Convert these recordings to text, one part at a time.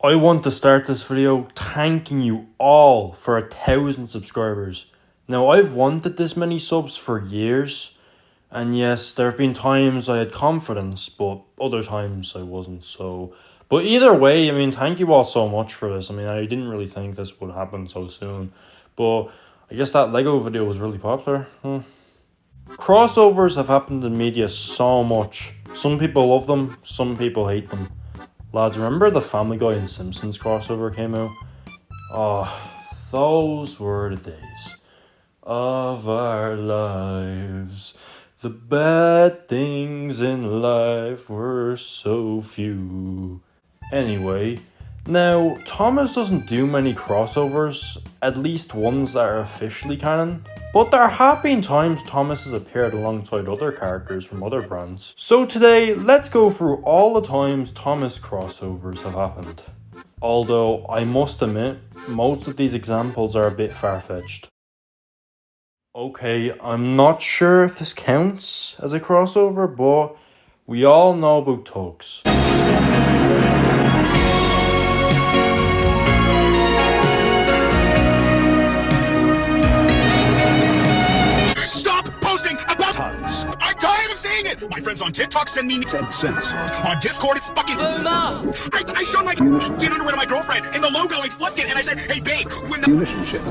I want to start this video thanking you all for 1,000 subscribers. Now, I've wanted this many subs for years, and yes, there have been times I had confidence, but other times I wasn't. But either way, I mean, thank you all so much for this. I mean, I didn't really think this would happen so soon, but I guess that Lego video was really popular. Crossovers have happened in media so much. Some people love them, some people hate them. Lads, remember the Family Guy and Simpsons crossover came out? Oh, those were the days of our lives. The bad things in life were so few. Anyway, now, Thomas doesn't do many crossovers, at least ones that are officially canon. But there have been times Thomas has appeared alongside other characters from other brands. So today, let's go through all the times Thomas crossovers have happened. Although, I must admit, most of these examples are a bit far-fetched. Okay, I'm not sure if this counts as a crossover, but we all know about Tugs. Tugs. I'm tired of seeing it! My friends on TikTok send me 10 cents. On Discord, it's fucking Boomer! I showed my being underwear to my girlfriend, and the logo is flipped it, and I said, hey babe, when the relationship.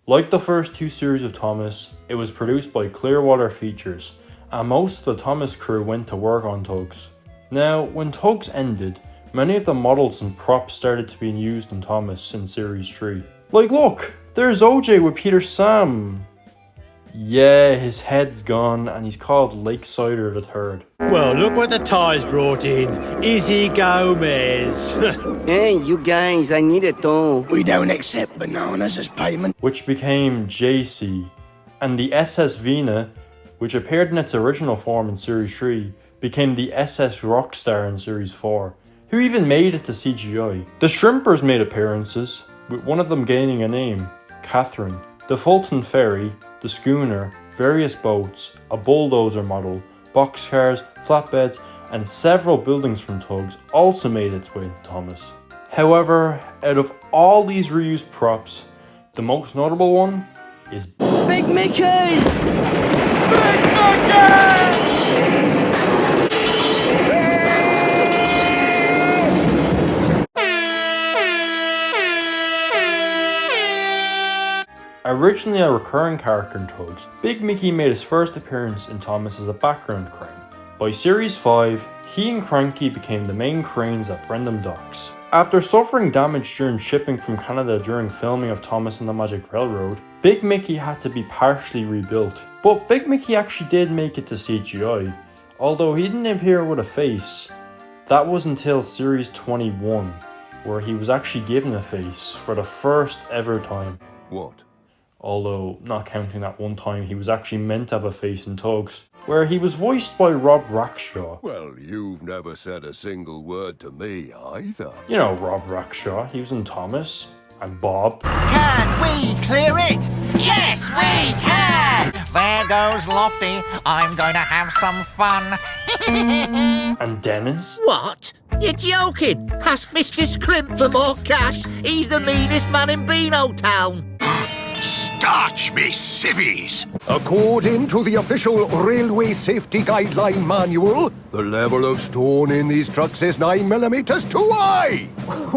Like the first two series of Thomas, it was produced by Clearwater Features, and most of the Thomas crew went to work on Tugs. Now, when Tugs ended, many of the models and props started to be used in Thomas in Series 3. Like look, there's OJ with Peter Sam. Yeah, his head's gone and he's called Lakesider III. Well, look what the tie's brought in. Izzy Gomez. Hey, you guys, I need it though. We don't accept bananas as payment. Which became JC. And the SS Vina, which appeared in its original form in Series 3, became the SS Rockstar in Series 4. Who even made it to CGI. The Shrimpers made appearances, with one of them gaining a name, Catherine. The Fulton Ferry, the schooner, various boats, a bulldozer model, boxcars, flatbeds, and several buildings from Tugs also made its way into Thomas. However, out of all these reused props, the most notable one is Big Mickey! Big Mickey! Originally a recurring character in Tugs, Big Mickey made his first appearance in Thomas as a background crane. By Series 5, he and Cranky became the main cranes at Brendam Docks. After suffering damage during shipping from Canada during filming of Thomas and the Magic Railroad, Big Mickey had to be partially rebuilt. But Big Mickey actually did make it to CGI, although he didn't appear with a face. That was until Series 21, where he was actually given a face for the first ever time. What? Although, not counting that one time he was actually meant to have a face in Tugs, where he was voiced by Rob Rackshaw. Well, you've never said a single word to me either. You know Rob Rackshaw, he was in Thomas, and Bob. Can we clear it? Yes, we can! There goes Lofty. I'm going to have some fun. And Dennis. What? You're joking? Ask Mr. Scrimp for more cash. He's the meanest man in Beano Town. Starch me civvies! According to the official Railway Safety Guideline Manual, the level of stone in these trucks is 9mm too high!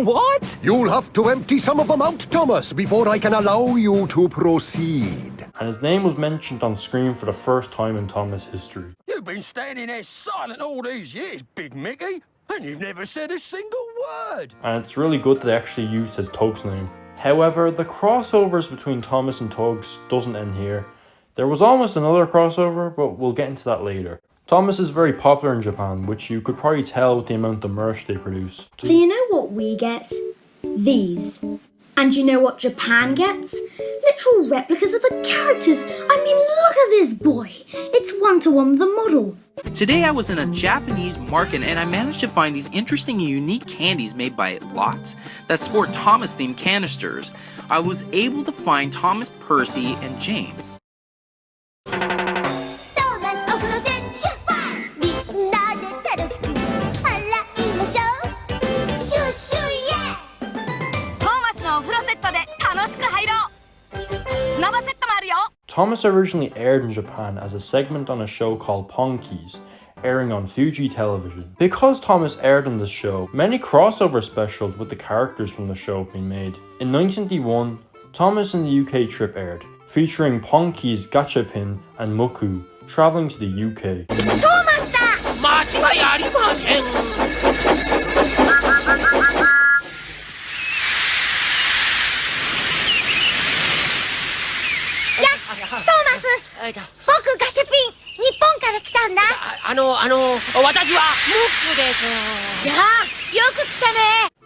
What? You'll have to empty some of them out, Thomas, before I can allow you to proceed. And his name was mentioned on screen for the first time in Thomas history. You've been standing there silent all these years, Big Mickey, and you've never said a single word. And it's really good that they actually used his Tugs name. However, the crossovers between Thomas and Tugs doesn't end here. There was almost another crossover, but we'll get into that later. Thomas is very popular in Japan, which you could probably tell with the amount of merch they produce. So you know what we get? These. And you know what Japan gets? Literal replicas of the characters. I mean, look at this boy. It's one-to-one with the model. Today I was in a Japanese market and I managed to find these interesting and unique candies made by Lots that sport Thomas themed canisters. I was able to find Thomas, Percy, and James. Thomas, Thomas originally aired in Japan as a segment on a show called Ponkies, airing on Fuji Television. Because Thomas aired on this show, many crossover specials with the characters from the show have been made. In 1981, Thomas in the UK trip aired, featuring Ponkies, Gachapin and Muku, travelling to the UK.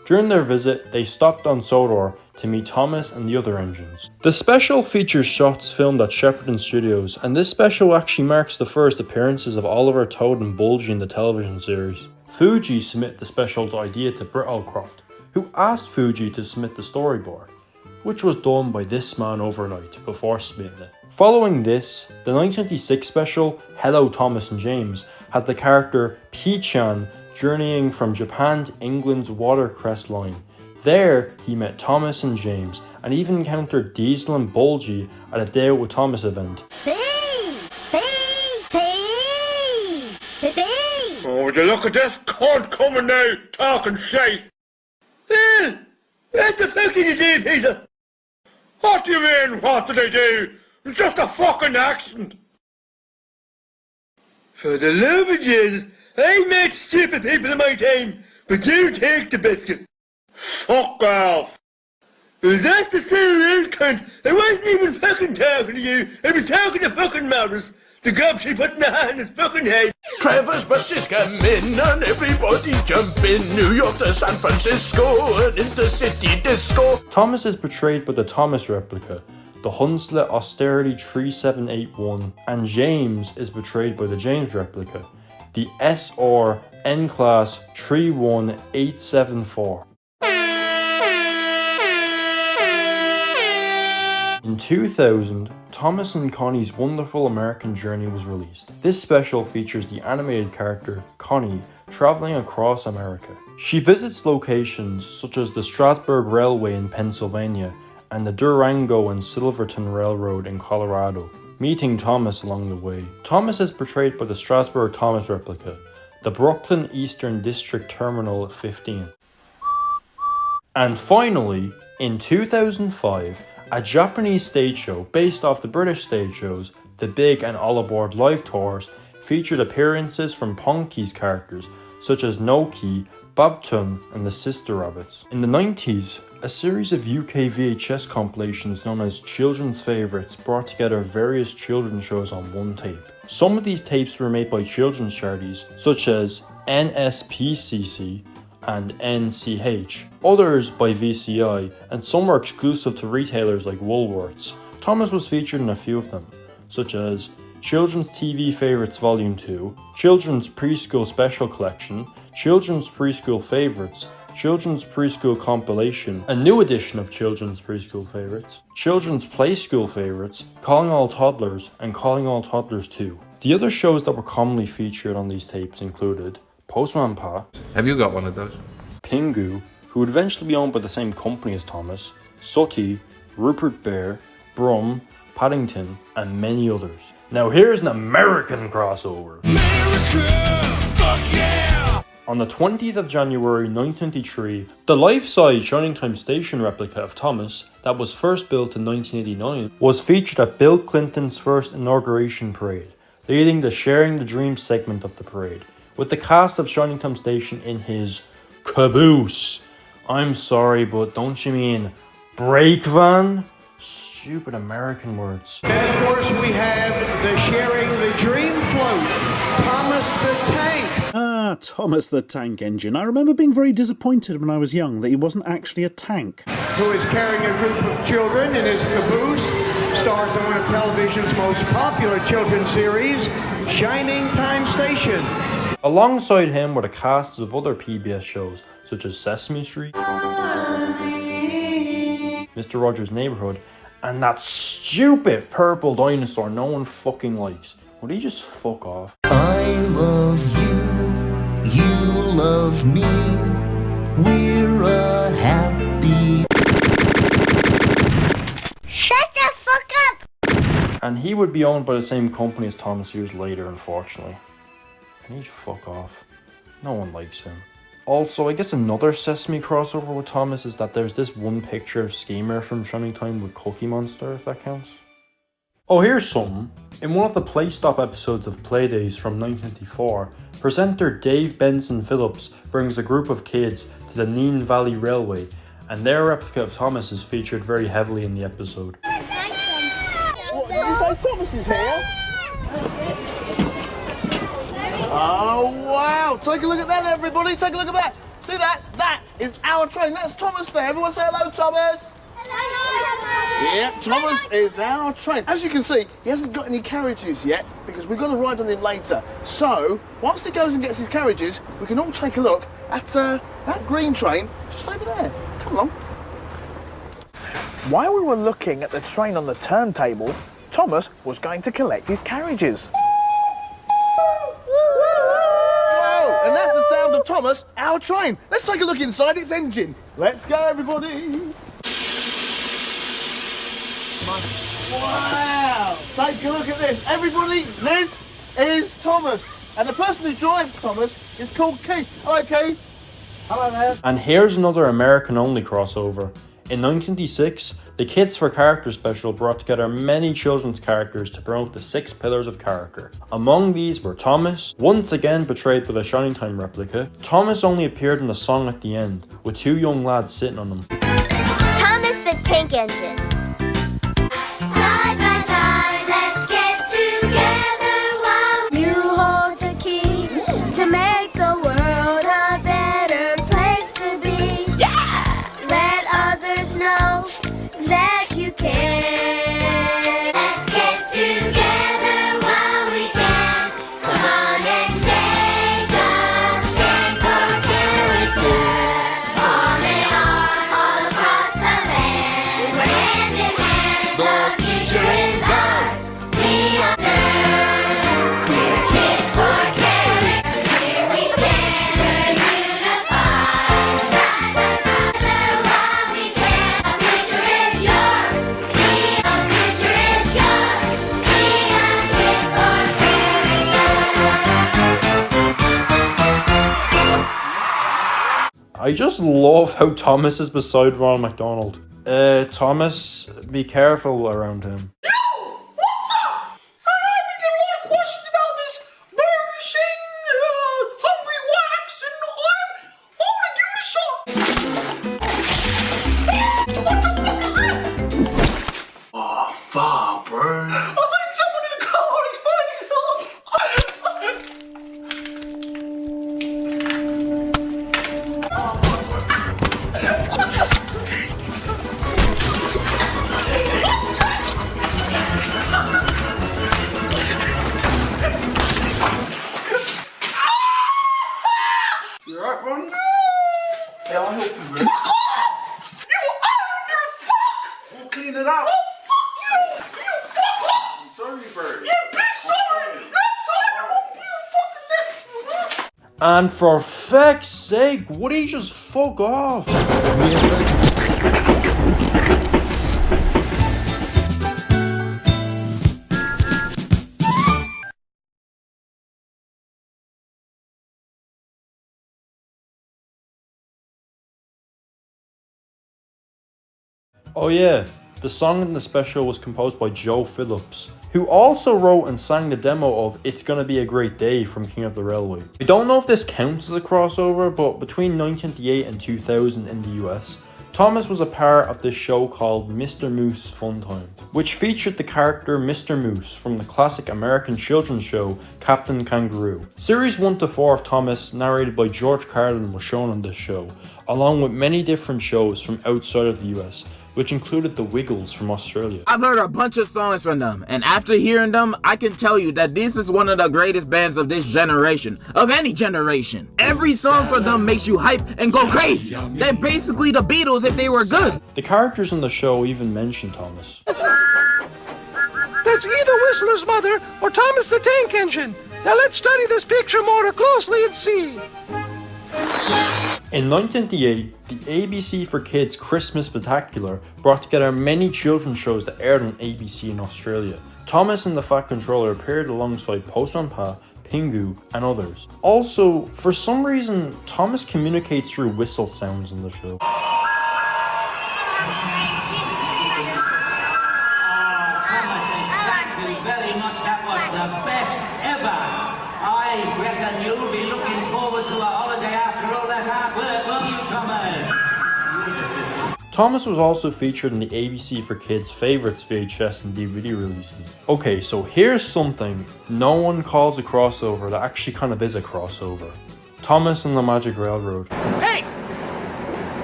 During their visit, they stopped on Sodor to meet Thomas and the other engines. The special features shots filmed at Shepperton Studios, and this special actually marks the first appearances of Oliver, Toad and Bulgy in the television series. Fuji submitted the special's idea to Britt Allcroft, who asked Fuji to submit the storyboard, which was done by this man overnight before submitting it. Following this, the 1996 special, Hello Thomas and James, has the character P-chan journeying from Japan to England's watercress line. There, he met Thomas and James, and even encountered Diesel and Bulgy at a Day Out with Thomas event. Oh, would you look at this cunt coming now, talking shite? What the fuck did you do, Peter? What do you mean, what did I do? It's just a fucking accident. For the love of Jesus, I met stupid people in my time, but you take the biscuit. Fuck off. Was that the same real cunt? I wasn't even fucking talking to you. I was talking to fucking Morris. The gob she put in the hand in his fucking head. Trevor's buses come in and everybody's jumping. New York to San Francisco and intercity disco. Thomas is portrayed by the Thomas replica, the Hunslet Austerity 3781, and James is portrayed by the James replica, the SR N-Class 31874. In 2000, Thomas and Connie's Wonderful American Journey was released. This special features the animated character, Connie, traveling across America. She visits locations such as the Strasburg Railway in Pennsylvania and the Durango and Silverton Railroad in Colorado, meeting Thomas along the way. Thomas is portrayed by the Strasburg Thomas replica, the Brooklyn Eastern District Terminal 15. And finally, in 2005, a Japanese stage show based off the British stage shows, The Big and All Aboard live tours, featured appearances from Ponky's characters such as Noki, Babtun and the Sister Rabbits. In the 90s, a series of UK VHS compilations known as Children's Favourites brought together various children's shows on one tape. Some of these tapes were made by children's charities such as NSPCC and NCH, others by VCI, and some were exclusive to retailers like Woolworths. Thomas was featured in a few of them, such as Children's TV Favourites Volume 2, Children's Preschool Special Collection, Children's Preschool Favourites, Children's Preschool Compilation, a new edition of Children's Preschool Favourites, Children's Play School Favourites, Calling All Toddlers, and Calling All Toddlers 2. The other shows that were commonly featured on these tapes included Postman Pa. Have you got one of those? Pingu, who would eventually be owned by the same company as Thomas, Sooty, Rupert Bear, Brum, Paddington, and many others. Now here's an American crossover. America! Fuck yeah! On the 20th of January 1993, the life-size Shining Time Station replica of Thomas, that was first built in 1989, was featured at Bill Clinton's first inauguration parade, leading the Sharing the Dream segment of the parade, with the cast of Shining Time Station in his caboose. I'm sorry, but don't you mean brake van? Stupid American words. And of course we have the Sharing the Dream float, Thomas the Tank. Ah, Thomas the Tank Engine. I remember being very disappointed when I was young that he wasn't actually a tank. Who is carrying a group of children in his caboose, stars in one of television's most popular children's series, Shining Time Station. Alongside him were the casts of other PBS shows, such as Sesame Street, Mr. Rogers' Neighborhood, and that stupid purple dinosaur no one fucking likes. Would he just fuck off? I love you, you love me, we're a happy... Shut the fuck up! and he would be owned by the same company as Thomas years later, unfortunately. And he'd fuck off. No one likes him. Also, I guess another Sesame crossover with Thomas is that there's this one picture of Schemer from Shining Time with Cookie Monster, if that counts. Oh, here's something. In one of the Play Stop episodes of Playdays from 1994, presenter Dave Benson Phillips brings a group of kids to the Neen Valley Railway, and their replica of Thomas is featured very heavily in the episode. What, did you say Thomas is here? Oh, wow. Take a look at that, everybody. Take a look at that. See that? That is our train. That's Thomas there. Everyone say hello, Thomas. Hello. Yeah, Thomas is our train. As you can see, he hasn't got any carriages yet because we've got to ride on him later. So, whilst he goes and gets his carriages, we can all take a look at that green train just over there. Come along. While we were looking at the train on the turntable, Thomas was going to collect his carriages. And that's the sound of Thomas, our train. Let's take a look inside its engine. Let's go, everybody. Wow! Take a look at this. Everybody, this is Thomas. And the person who drives Thomas is called Keith. Hello, Keith. Hello there. And here's another American-only crossover. In 1996, the Kids for Character special brought together many children's characters to promote the 6 pillars of character. Among these were Thomas, once again portrayed by the Shining Time replica. Thomas only appeared in the song at the end, with 2 young lads sitting on him. Thomas the Tank Engine. Side by side, let's get together while you hold the key to make the world a better place to be. Yeah! Let others know that you care. Let's get together while we can. Come on and take a stand for character. On and on, all across the land. We're hand in hand, the future is ours. We are there. We're kids for character. Here we stand, unified. Side by side, while we can. The future is yours. The future is yours. We are kids for character. I just love how Thomas is beside Ronald McDonald. Thomas, be careful around him. Questions about this Burger King, Hungry Wax, and I want to give it a shot. What the fuck is that? Oh, fuck, bro. I think someone in the car on his face. You alright, bro? Yeah, I'll help you, bro. You under fuck! We'll clean it out. Oh, fuck you! You fuck up! I'm sorry, bro. You be sorry! Next time you won't be a fucking next. And for feck's sake, would he just fuck off? Oh yeah, the song in the special was composed by Joe Phillips, who also wrote and sang the demo of It's Gonna Be a Great Day from King of the Railway. I don't know if this counts as a crossover, but between 1998 and 2000 in the US, Thomas was a part of this show called Mr. Moose Fun Times, which featured the character Mr. Moose from the classic American children's show Captain Kangaroo. Series 1 to 4 of Thomas, narrated by George Carlin, was shown on this show, along with many different shows from outside of the US, which included the Wiggles from Australia. I've heard a bunch of songs from them, and after hearing them, I can tell you that this is one of the greatest bands of this generation, of any generation. Every song from them makes you hype and go crazy. They're basically the Beatles if they were good. The characters on the show even mention Thomas. That's either Whistler's mother or Thomas the Tank Engine. Now let's study this picture more closely and see. In 1998, the ABC for Kids Christmas Spectacular brought together many children's shows that aired on ABC in Australia, Thomas and the Fat Controller appeared alongside Postman Pat, Pingu, and others. Also, for some reason, Thomas communicates through whistle sounds in the show. Thomas was also featured in the ABC for Kids Favorites VHS and DVD releases. Okay, so here's something no one calls a crossover that actually kind of is a crossover. Thomas and the Magic Railroad. Hey!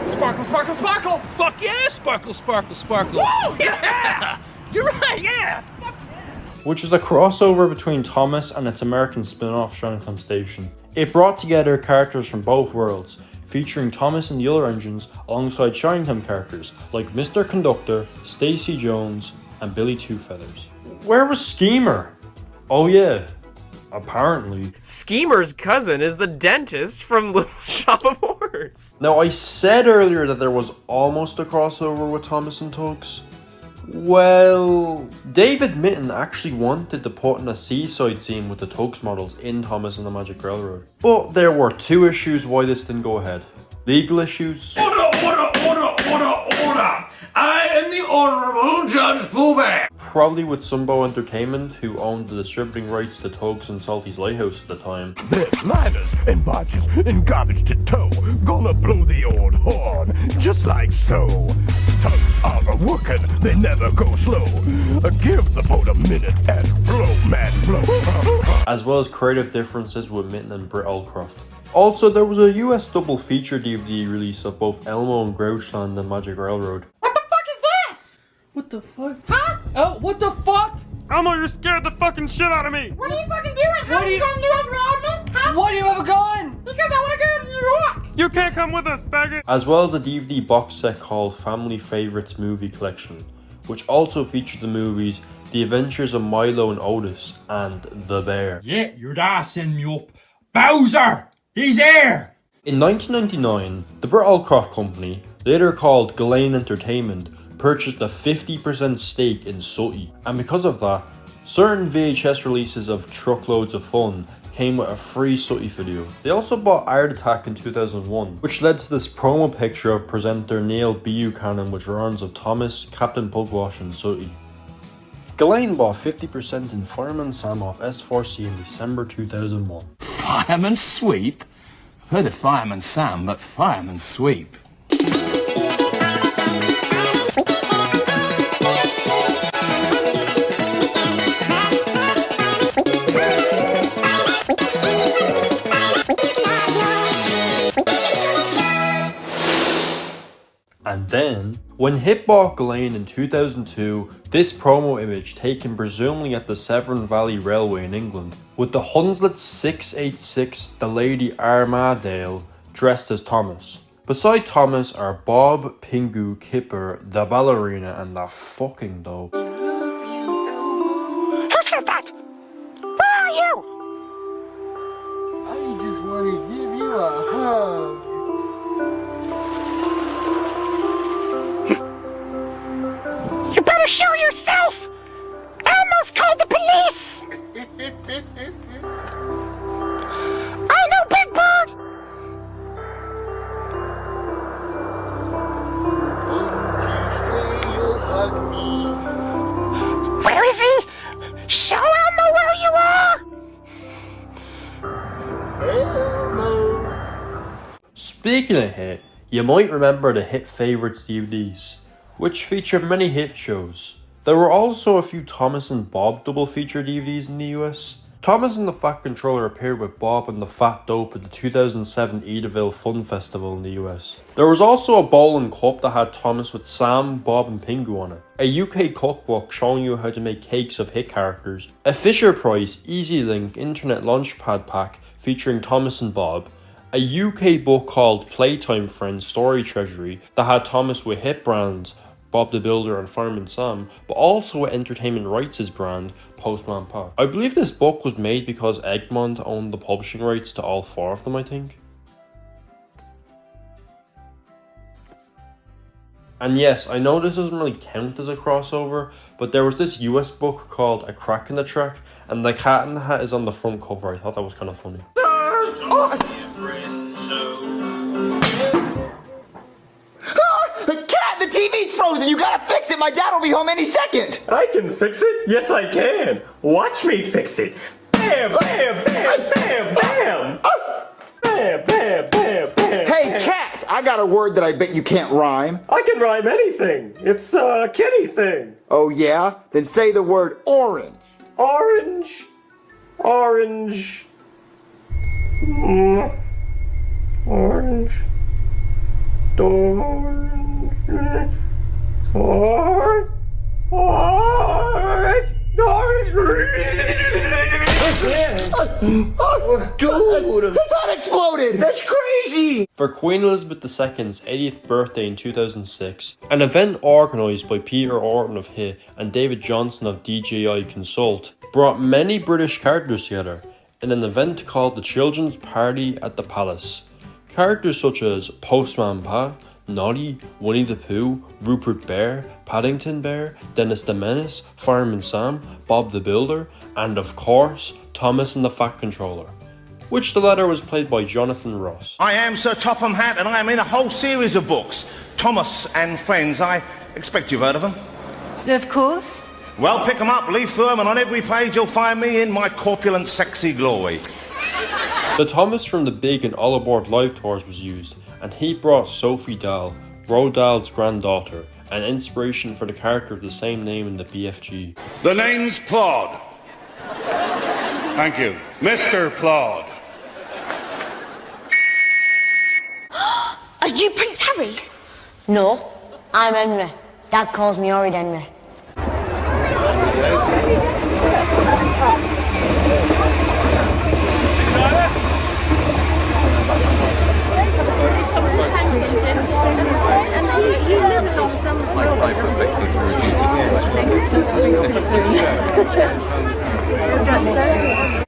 Sparkle, sparkle, sparkle! Fuck yeah! Sparkle, sparkle, sparkle! Whoa! Yeah! You're right, yeah! Which is a crossover between Thomas and its American spin-off Shining Station. It brought together characters from both worlds, featuring Thomas and the other engines alongside Shining characters like Mr. Conductor, Stacy Jones, and Billy Two Feathers. Where was Schemer? Oh yeah, apparently. Schemer's cousin is the dentist from Little Shop of Horrors. Now I said earlier that there was almost a crossover with Thomas and Tugs. Well, David Mitten actually wanted to put in a seaside scene with the Tugs models in Thomas and the Magic Railroad. But there were two issues why this didn't go ahead. Legal issues. Order! I am the Honorable Judge Pooh Bear! Probably with Sunbow Entertainment, who owned the distributing rights to Tugs and Salty's Lighthouse at the time. There's liners and barges and garbage to tow. Gonna blow the old horn, just like so. Tugs are working, they never go slow. Give the boat a minute and blow, man, blow. As well as creative differences with Mitten and Britt Allcroft. Also, there was a US double feature DVD release of both Elmo and Grouchland and Magic Railroad. What the fuck is this? What the fuck? Huh? Oh, what the fuck? Elmo, you're scared the fucking shit out of me! What are you fucking doing? How are you going to do it without me? Huh? Why do you have a gun? Because I want to go to New York! You can't come with us, faggot! As well as a DVD box set called Family Favorites Movie Collection, which also featured the movies The Adventures of Milo and Otis and The Bear. Yeah, your dad sent me up. Bowser! He's here! In 1999, the Britt Allcroft Company, later called Ghislaine Entertainment, purchased a 50% stake in Sooty, and because of that, certain VHS releases of Truckloads of Fun came with a free Sooty video. They also bought Art Attack in 2001, which led to this promo picture of presenter Neil Buchanan with drawings of Thomas, Captain Pugwash, and Sooty. Ghislaine bought 50% in Fireman Sam off S4C in December 2001. Fireman Sweep? I've heard of Fireman Sam, but Fireman Sweep. And then, when Hit bought Ghislaine in 2002, this promo image taken presumably at the Severn Valley Railway in England, with the Hunslet 686 the Lady Armadale dressed as Thomas. Beside Thomas are Bob, Pingu, Kipper, the ballerina, and the fucking dog. Who said that? Where are you? I just want to give you a hug. You better show yourself! Elmo's called the police! I know, Big Bird! Where is he? Show Elmo where you are! Elmo. Speaking of Hit, you might remember the Hit Favorites DVDs, which featured many hit shows. There were also a few Thomas and Bob double feature DVDs in the US. Thomas and the Fat Controller appeared with Bob and the Fat Dope at the 2007 Edaville Fun Festival in the US. There was also a bowl and cup that had Thomas with Sam, Bob and Pingu on it. A UK cookbook showing you how to make cakes of hit characters. A Fisher Price Easy Link Internet Launchpad pack featuring Thomas and Bob. A UK book called Playtime Friends Story Treasury that had Thomas with hit brands Bob the Builder and Fireman Sam, but also with Entertainment Rights' brand, Postman Pat. I believe this book was made because Egmont owned the publishing rights to all four of them, I think. And yes, I know this doesn't really count as a crossover, but there was this US book called A Crack in the Track, and the Cat in the Hat is on the front cover. I thought that was kind of funny. Cat, the TV's frozen. You gotta fix it. My dad will be home any second. I can fix it? Yes, I can. Watch me fix it. Bam, bam, bam, bam, bam. Bam, bam, bam, bam. Hey, Cat, I got a word that I bet you can't rhyme. I can rhyme anything. It's a kitty thing. Oh, yeah? Then say the word orange. Orange. Orange. Orange. Orange. Dude, his head exploded. That's crazy. For Queen Elizabeth II's 80th birthday in 2006, an event organised by Peter Orton of Hit and David Johnson of DJI Consult brought many British characters together in an event called the Children's Party at the Palace. Characters such as Postman Pat, Noddy, Winnie the Pooh, Rupert Bear, Paddington Bear, Dennis the Menace, Fireman Sam, Bob the Builder, and of course, Thomas and the Fat Controller, which the latter was played by Jonathan Ross. I am Sir Topham Hatt, and I am in a whole series of books. Thomas and Friends. I expect you've heard of them. Of course. Well, pick them up, leaf through them, and on every page you'll find me in my corpulent, sexy glory. The Thomas from the Big and All Aboard live tours was used, and he brought Sophie Dahl, Roald Dahl's granddaughter, an inspiration for the character of the same name in the BFG. The name's Claude. Thank you. Mr. Claude. Are you Prince Harry? No, I'm Henry. Dad calls me Horrid Henry.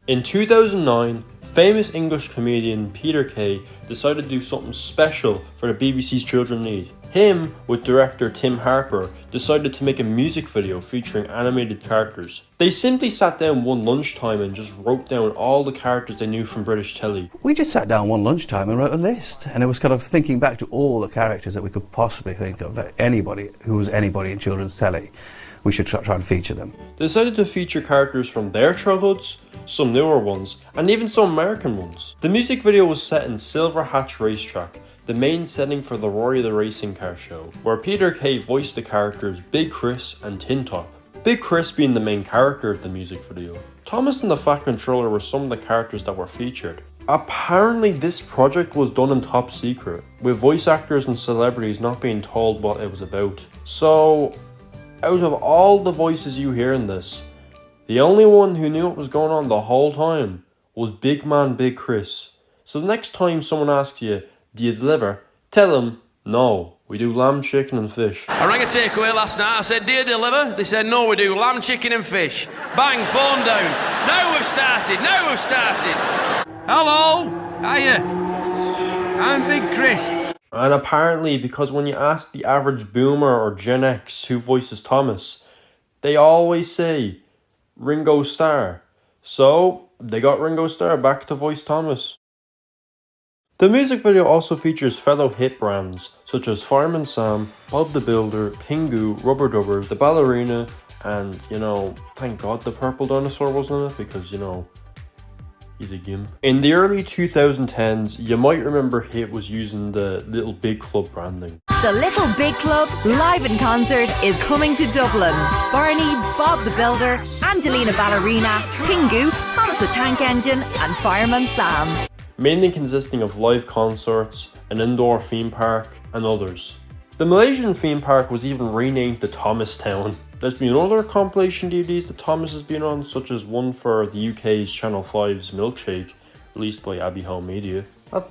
In 2009, famous English comedian Peter Kay decided to do something special for the BBC's Children Need. Him, with director Tim Harper, decided to make a music video featuring animated characters. They simply sat down one lunchtime and just wrote down all the characters they knew from British telly. We just sat down one lunchtime and wrote a list, and it was kind of thinking back to all the characters that we could possibly think of, that anybody who was anybody in children's telly, we should try and feature them. They decided to feature characters from their childhoods, some newer ones, and even some American ones. The music video was set in Silver Hatch Racetrack, the main setting for the Rory the Racing Car show, where Peter Kay voiced the characters Big Chris and Tin Top. Big Chris being the main character of the music video. Thomas and the Fat Controller were some of the characters that were featured. Apparently this project was done in top secret, with voice actors and celebrities not being told what it was about. So, out of all the voices you hear in this, the only one who knew what was going on the whole time was Big Man Big Chris. So the next time someone asks you, do you deliver? Tell them, no, we do lamb, chicken and fish. I rang a takeaway last night, I said, do you deliver? They said, no, we do lamb, chicken and fish. Bang, phone down. Now we've started. Hello, hiya. I'm Big Chris. And apparently, because when you ask the average boomer or Gen X who voices Thomas, they always say Ringo Starr. So, they got Ringo Starr back to voice Thomas. The music video also features fellow hit brands such as Fireman Sam, Bob the Builder, Pingu, Rubber Dubbers, The Ballerina, and, thank God the purple dinosaur wasn't in it because, he's a gimp. In the early 2010s, you might remember Hit was using the Little Big Club branding. The Little Big Club live in concert is coming to Dublin. Barney, Bob the Builder, Angelina Ballerina, Pingu, Thomas the Tank Engine and Fireman Sam. Mainly consisting of live concerts, an indoor theme park, and others. The Malaysian theme park was even renamed the Thomas Town. There's been other compilation DVDs that Thomas has been on, such as one for the UK's Channel 5's Milkshake, released by Abbey Home Media.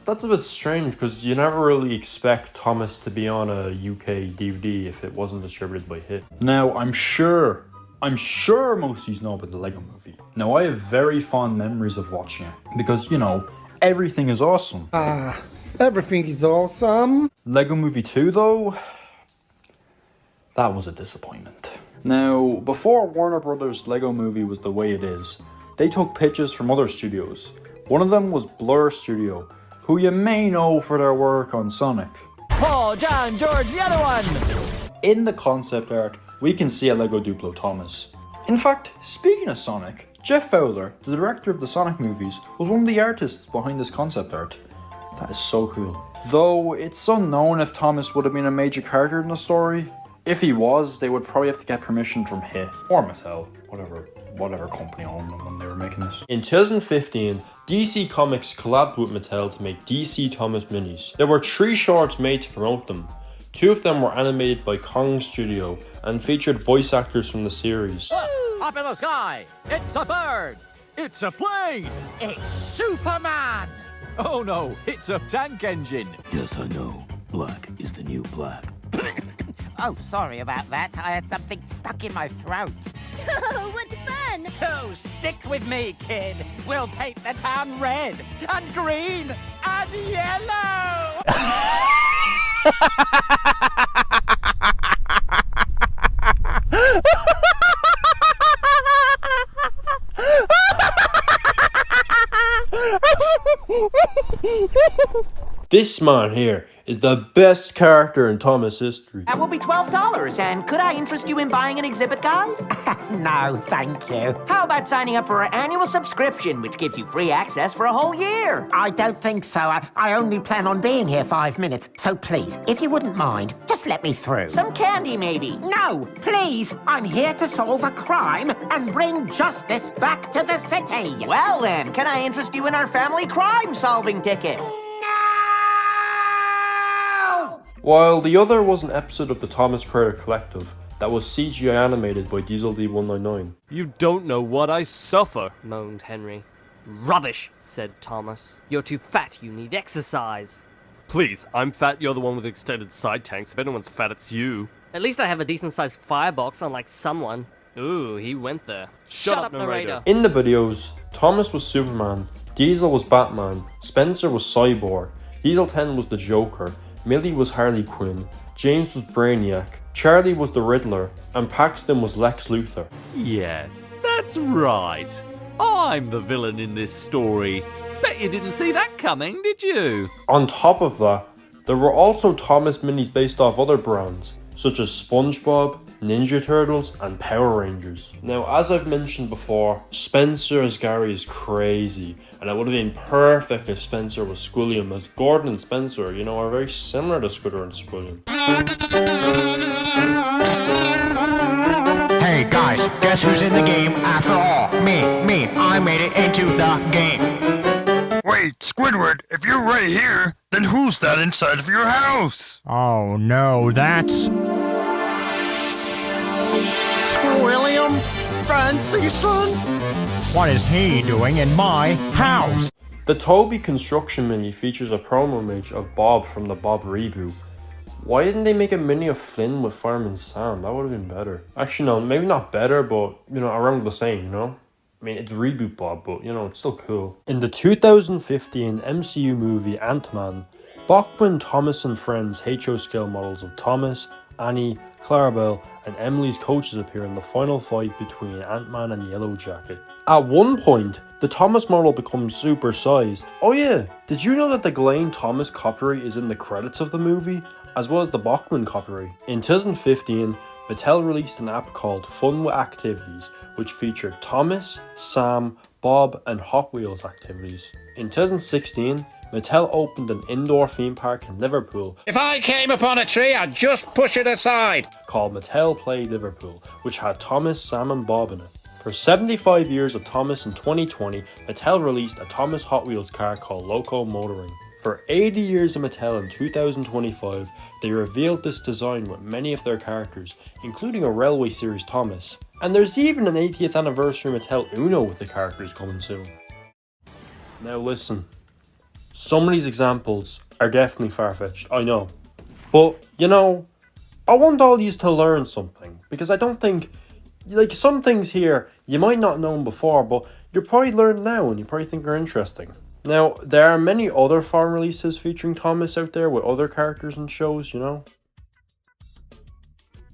That's a bit strange, because you never really expect Thomas to be on a UK DVD if it wasn't distributed by Hit. Now, I'm sure most of you know about the Lego Movie. Now, I have very fond memories of watching it, because, everything is awesome. Everything is awesome. Lego Movie 2 though, that was a disappointment. Now, before Warner Brothers' Lego Movie was the way it is, they took pitches from other studios. One of them was Blur Studio, who you may know for their work on Sonic. Paul, John, George, the other one! In the concept art, we can see a Lego Duplo Thomas. In fact, speaking of Sonic, Jeff Fowler, the director of the Sonic movies, was one of the artists behind this concept art. That is so cool. Though it's unknown if Thomas would have been a major character in the story. If he was, they would probably have to get permission from HIT or Mattel, whatever company owned them when they were making this. In 2015, DC Comics collabed with Mattel to make DC Thomas minis. There were 3 shorts made to promote them. 2 of them were animated by Kong Studio and featured voice actors from the series. Up in the sky! It's a bird! It's a plane! It's Superman! Oh no, it's a tank engine! Yes, I know. Black is the new black. Oh, sorry about that. I had something stuck in my throat. What fun! Oh, stick with me, kid. We'll paint the town red and green and yellow! This man here is the best character in Thomas history. That will be $12, and could I interest you in buying an exhibit guide? No, thank you. How about signing up for our annual subscription, which gives you free access for a whole year? I don't think so. I only plan on being here 5 minutes, so please, if you wouldn't mind, just let me through. Some candy, maybe? No, please. I'm here to solve a crime and bring justice back to the city. Well then, can I interest you in our family crime-solving ticket? While the other was an episode of the Thomas Creator Collective that was CGI animated by Diesel D199. You don't know what I suffer, moaned Henry. Rubbish, said Thomas. You're too fat, you need exercise. Please, I'm fat, you're the one with extended side tanks. If anyone's fat, it's you. At least I have a decent-sized firebox, unlike someone. Ooh, he went there. Shut up, narrator. In the videos, Thomas was Superman, Diesel was Batman, Spencer was Cyborg, Diesel 10 was the Joker, Millie was Harley Quinn, James was Brainiac, Charlie was the Riddler, and Paxton was Lex Luthor. Yes, that's right. I'm the villain in this story. Bet you didn't see that coming, did you? On top of that, there were also Thomas minis based off other brands, such as SpongeBob, Ninja Turtles, and Power Rangers. Now, as I've mentioned before, Spencer as Gary is crazy, and it would have been perfect if Spencer was Squilliam, as Gordon and Spencer, you know, are very similar to Squidward and Squilliam. Hey guys, guess who's in the game after all? Me, I made it into the game. Wait, Squidward, if you're right here, then who's that inside of your house? Oh no, that's... Squilliam? Fancy, son? What is he doing in my house? The Toby construction mini features a promo image of Bob from the Bob reboot. Why didn't they make a mini of Flynn with Fireman Sam? That would have been better. Actually, no, maybe not better, but, you know, around the same, you know? I mean, it's reboot Bob, but, you know, it's still cool. In the 2015 MCU movie Ant-Man, Bachman, Thomas and Friends HO scale models of Thomas, Annie, Clarabelle, and Emily's coaches appear in the final fight between Ant-Man and Yellow Jacket. At one point, the Thomas model becomes supersized. Oh yeah, did you know that the Glenn Thomas copyright is in the credits of the movie, as well as the Bachman copyright? In 2015, Mattel released an app called Fun with Activities, which featured Thomas, Sam, Bob, and Hot Wheels activities. In 2016, Mattel opened an indoor theme park in Liverpool. If I came upon a tree, I'd just push it aside. Called Mattel Play Liverpool, which had Thomas, Sam, and Bob in it. For 75 years of Thomas in 2020, Mattel released a Thomas Hot Wheels car called Loco Motoring. For 80 years of Mattel in 2025, they revealed this design with many of their characters, including a Railway Series Thomas. And there's even an 80th anniversary Mattel Uno with the characters coming soon. Now listen, some of these examples are definitely far-fetched, I know. But, you know, I want all you to learn something, because I don't think, like, some things here you might not know before, but you're probably learning now and you probably think are interesting. Now, there are many other foreign releases featuring Thomas out there with other characters and shows, you know.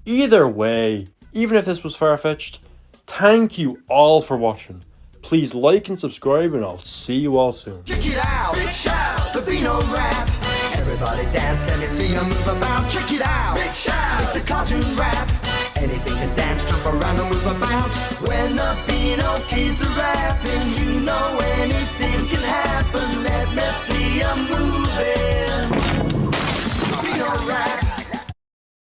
Either way, even if this was far-fetched, thank you all for watching. Please like and subscribe, and I'll see you all soon. Check it out, big shout, the Beano Rap. Everybody dance, let me see you move about. Check it out, big shout, it's a cartoon rap. Anything can dance, jump around and move about. When the Beano kids are rapping, you know anything can happen. Let me see you move it.